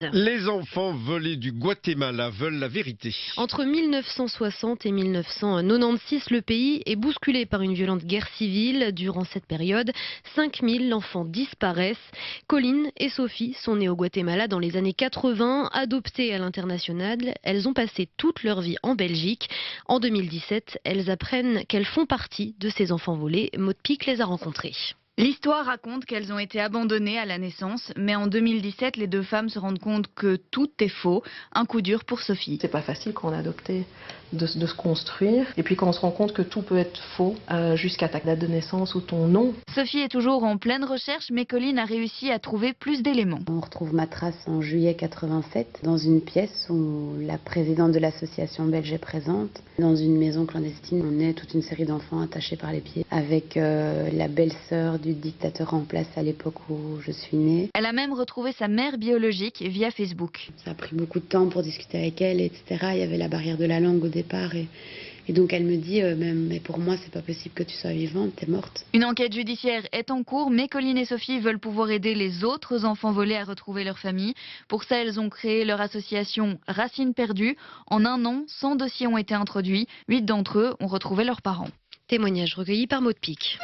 Les enfants volés du Guatemala veulent la vérité. Entre 1960 et 1996, le pays est bousculé par une violente guerre civile. Durant cette période, 5000 enfants disparaissent. Colline et Sophie sont nées au Guatemala dans les années 80, adoptées à l'international. Elles ont passé toute leur vie en Belgique. En 2017, elles apprennent qu'elles font partie de ces enfants volés. Maud Pic les a rencontrées. L'histoire raconte qu'elles ont été abandonnées à la naissance, mais en 2017, les deux femmes se rendent compte que tout est faux. Un coup dur pour Sophie. C'est pas facile quand on est adopté de se construire. Et puis quand on se rend compte que tout peut être faux, jusqu'à ta date de naissance ou ton nom. Sophie est toujours en pleine recherche, mais Colline a réussi à trouver plus d'éléments. On retrouve ma trace en juillet 87 dans une pièce où la présidente de l'association belge est présente. Dans une maison clandestine, on est toute une série d'enfants attachés par les pieds avec la belle-sœur du dictateur en place à l'époque où je suis née. Elle a même retrouvé sa mère biologique via Facebook. Ça a pris beaucoup de temps pour discuter avec elle, etc. Il y avait la barrière de la langue au départ et donc elle me dit mais pour moi c'est pas possible que tu sois vivante, t'es morte. Une enquête judiciaire est en cours, mais Colline et Sophie veulent pouvoir aider les autres enfants volés à retrouver leur famille. Pour ça, elles ont créé leur association Racines perdues. En un an, 100 dossiers ont été introduits. 8 d'entre eux ont retrouvé leurs parents. Témoignage recueilli par Maud Pic.